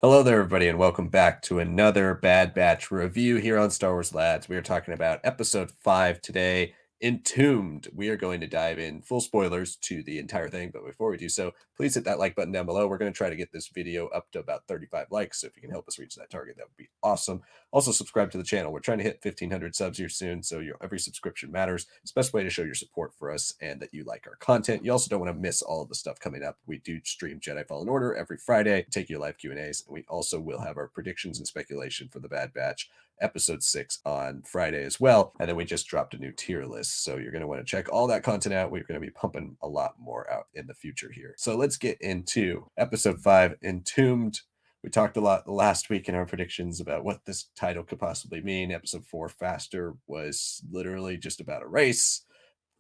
Hello there, everybody, and welcome back to another Bad Batch review here on Star Wars Lads. We are talking about episode 5 today, Entombed. We are going to dive in full spoilers to the entire thing, but before we do so, please hit that like button down below. We're going to try to get this video up to about 35 likes, so if you can help us reach that target, that would be awesome. Also, subscribe to the channel. We're trying to hit 1,500 subs here soon, so every subscription matters. It's the best way to show your support for us and that you like our content. You also don't want to miss all of the stuff coming up. We do stream Jedi Fallen Order every Friday, take your live Q&As, and we also will have our predictions and speculation for the Bad Batch episode 6 on Friday as well. And then we just dropped a new tier list, so you're going to want to check all that content out. We're going to be pumping a lot more out in the future here. So let's get into episode 5, Entombed. We talked a lot last week in our predictions about what this title could possibly mean. Episode 4, Faster, was literally just about a race.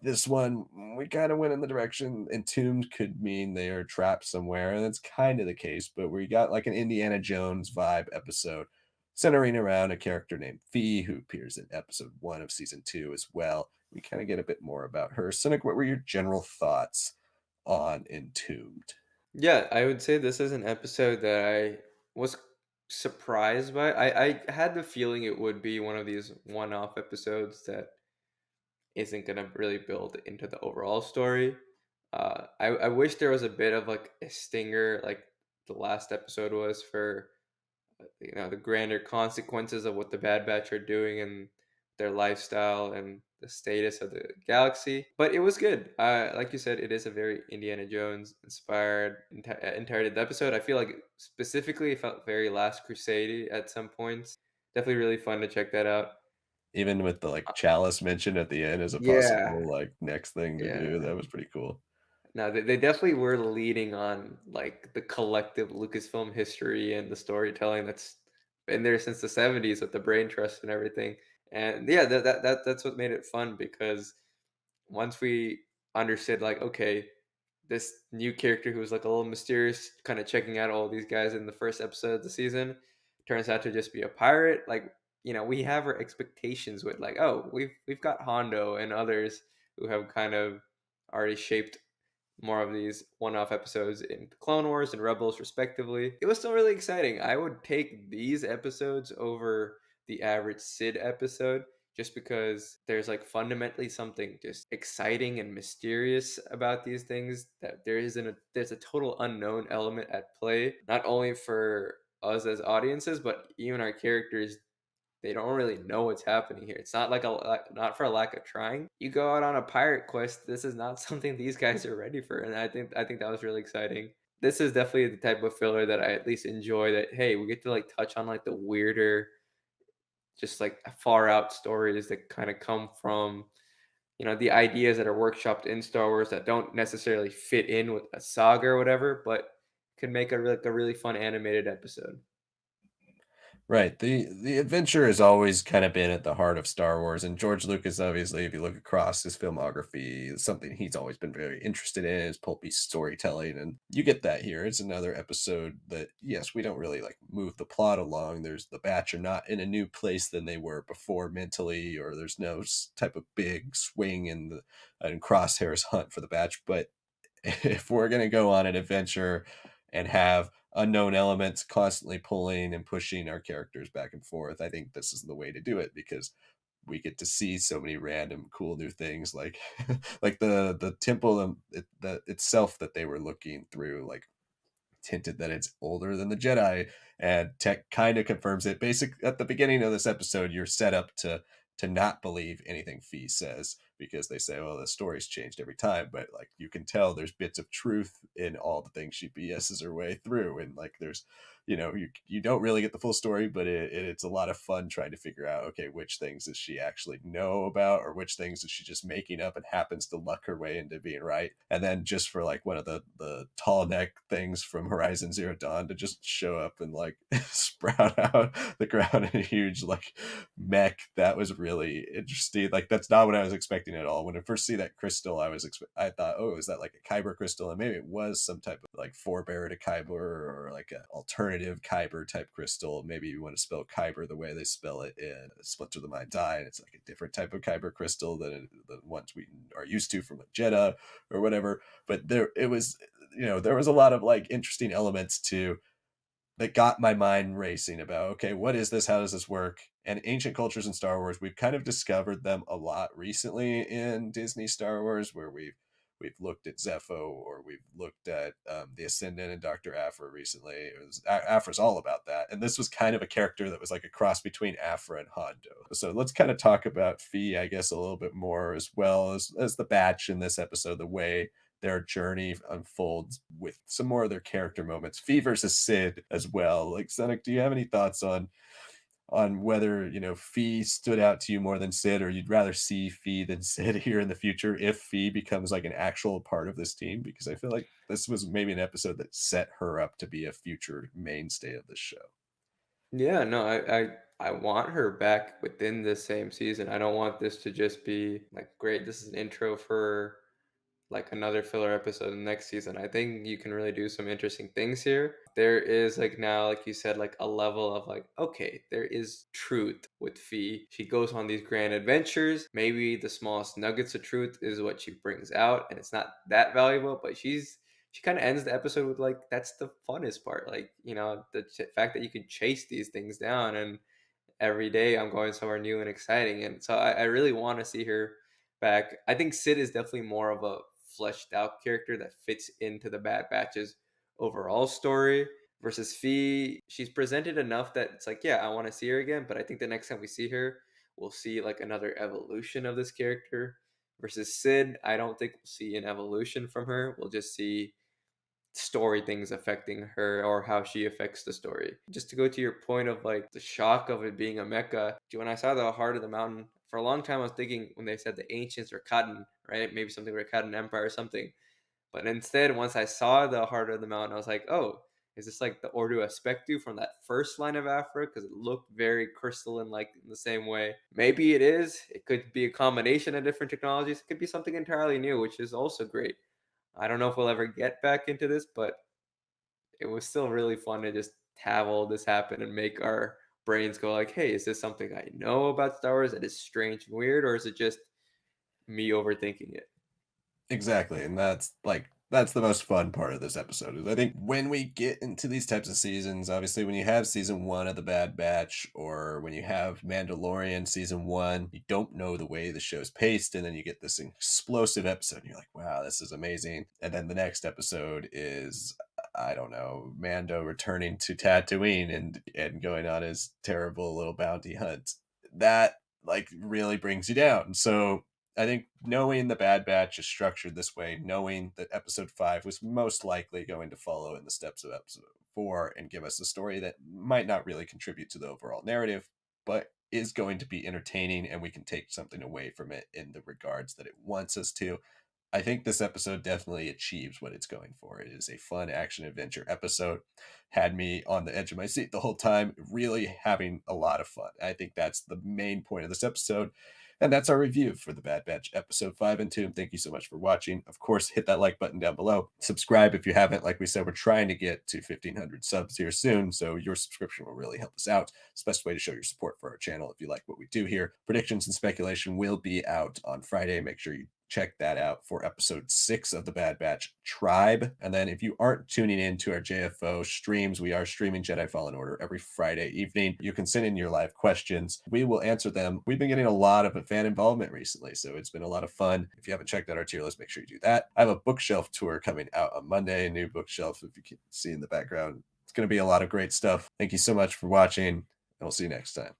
This one, we kind of went in the direction Entombed could mean they are trapped somewhere, and that's kind of the case, but we got like an Indiana Jones vibe episode centering around a character named Fee, who appears in episode 1 of season 2 as well. We kind of get a bit more about her. Sanak, what were your general thoughts on Entombed? Yeah, I would say this is an episode that I was surprised by. I had the feeling it would be one of these one-off episodes that isn't gonna really build into the overall story. I wish there was a bit of like a stinger, like the last episode was for the grander consequences of what the Bad Batch are doing and their lifestyle and the status of the galaxy. But it was good. Like you said, it is a very Indiana Jones inspired entirety of the episode. I feel like specifically it felt very Last Crusade at some points. Definitely really fun to check that out. Even with the like Uh, chalice mentioned at the end as a Yeah, possible like next thing to do, yeah. that was pretty cool. No, they definitely were leading on like the collective Lucasfilm history and the storytelling that's been there since the 70s with the brain trust and everything. And yeah, that's what made it fun because once we understood like, okay, this new character who was like a little mysterious, kind of checking out all these guys in the first episode of the season, turns out to just be a pirate. Like, we have our expectations with like, oh, we've got Hondo and others who have kind of already shaped more of these one-off episodes in Clone Wars and Rebels, respectively. It was still really exciting. I would take these episodes over the average Sid episode just because there's like fundamentally something just exciting and mysterious about these things that there's a total unknown element at play, not only for us as audiences, but even our characters. They don't really know what's happening here. It's not not for a lack of trying. You go out on a pirate quest. This is not something these guys are ready for, and I think that was really exciting. This is definitely the type of filler that I at least enjoy. That hey, we get to like touch on like the weirder, just like far out stories that kind of come from the ideas that are workshopped in Star Wars that don't necessarily fit in with a saga or whatever, but can make a really fun animated episode. Right. The adventure has always kind of been at the heart of Star Wars, and George Lucas, obviously, if you look across his filmography, something he's always been very interested in is pulpy storytelling, and you get that here. It's another episode that, yes, we don't really like move the plot along. There's the Batch are not in a new place than they were before mentally, or there's no type of big swing in the and Crosshair's hunt for the Batch. But if we're gonna go on an adventure and have unknown elements constantly pulling and pushing our characters back and forth, I think this is the way to do it because we get to see so many random cool new things like like the temple itself that they were looking through, like hinted that it's older than the Jedi, and Tech kind of confirms it. Basic at the beginning of this episode, you're set up to not believe anything Fee says because they say, "Well, the story's changed every time," but like you can tell, there's bits of truth in all the things she BS's her way through, and like there's, you don't really get the full story, but it's a lot of fun trying to figure out, okay, which things does she actually know about, or which things is she just making up and happens to luck her way into being right. And then just for like one of the tall neck things from Horizon Zero Dawn to just show up and like sprout out the ground in a huge like mech, that was really interesting. Like that's not what I was expecting at all. When I first see that crystal, I thought, oh, is that like a kyber crystal? And maybe it was some type of like forebear to kyber, or like an alternative kyber type crystal. Maybe you want to spell kyber the way they spell it in Splinter the Mind Die, and it's like a different type of kyber crystal than the ones we are used to from a Jeddah or whatever. But there it was, there was a lot of like interesting elements to that got my mind racing about, okay, what is this? How does this work? And ancient cultures in Star Wars, we've kind of discovered them a lot recently in Disney Star Wars, where we've looked at Zepho, or we've looked at the Ascendant and Dr. Aphra recently. Aphra's all about that, and this was kind of a character that was like a cross between Aphra and Hondo. So let's kind of talk about Fee, I guess, a little bit more, as well as the Batch in this episode, the way their journey unfolds with some more of their character moments. Fee versus Sid as well. Like, Sonic, do you have any thoughts on whether, Fee stood out to you more than Sid, or you'd rather see Fee than Sid here in the future if Fee becomes like an actual part of this team? Because I feel like this was maybe an episode that set her up to be a future mainstay of the show. Yeah, no, I want her back within the same season. I don't want this to just be like, great, this is an intro for like another filler episode in the next season. I think you can really do some interesting things here. There is like now, like you said, like a level of like, okay, there is truth with Fee. She goes on these grand adventures. Maybe the smallest nuggets of truth is what she brings out, and it's not that valuable, but she kind of ends the episode with like, that's the funnest part. Like, the fact that you can chase these things down, and every day I'm going somewhere new and exciting. And so I really want to see her back. I think Sid is definitely more of a fleshed out character that fits into the Bad Batch's overall story. Versus Fee, she's presented enough that it's like, yeah, I want to see her again. But I think the next time we see her, we'll see like another evolution of this character. Versus Sid, I don't think we'll see an evolution from her. We'll just see story things affecting her, or how she affects the story. Just to go to your point of like the shock of it being a mecha, when I saw the heart of the mountain, for a long time I was thinking when they said the ancients are Cotton, right? Maybe something like Cotton Empire or something. But instead, once I saw the heart of the mountain, I was like, oh, is this like the Ordo Aspectu from that first line of Afra? Because it looked very crystalline, like in the same way. Maybe it is. It could be a combination of different technologies. It could be something entirely new, which is also great. I don't know if we'll ever get back into this, but it was still really fun to just have all this happen and make our brains go like, "Hey, is this something I know about Star Wars that is strange and weird, or is it just me overthinking it?" Exactly, and that's the most fun part of this episode, is I think when we get into these types of seasons, obviously when you have season 1 of The Bad Batch, or when you have Mandalorian season 1, you don't know the way the show's paced, and then you get this explosive episode and you're like, "Wow, this is amazing." And then the next episode is, I don't know, Mando returning to Tatooine and going on his terrible little bounty hunt. That like really brings you down. So I think knowing the Bad Batch is structured this way, knowing that episode 5 was most likely going to follow in the steps of episode 4 and give us a story that might not really contribute to the overall narrative, but is going to be entertaining, and we can take something away from it in the regards that it wants us to. I think this episode definitely achieves what it's going for. It is a fun action adventure episode. Had me on the edge of my seat the whole time, really having a lot of fun. I think that's the main point of this episode. And that's our review for The Bad Batch episode 5 and 2. Thank you so much for watching. Of course, hit that like button down below. Subscribe if you haven't. Like we said, we're trying to get to 1,500 subs here soon, so your subscription will really help us out. It's the best way to show your support for our channel if you like what we do here. Predictions and speculation will be out on Friday. Make sure you check that out for episode 6 of The Bad Batch Tribe. And then if you aren't tuning in to our JFO streams, we are streaming Jedi Fallen Order every Friday evening. You can send in your live questions. We will answer them. We've been getting a lot of fan involvement recently, so it's been a lot of fun. If you haven't checked out our tier list, make sure you do that. I have a bookshelf tour coming out on Monday, a new bookshelf, if you can see in the background. It's going to be a lot of great stuff. Thank you so much for watching, and we'll see you next time.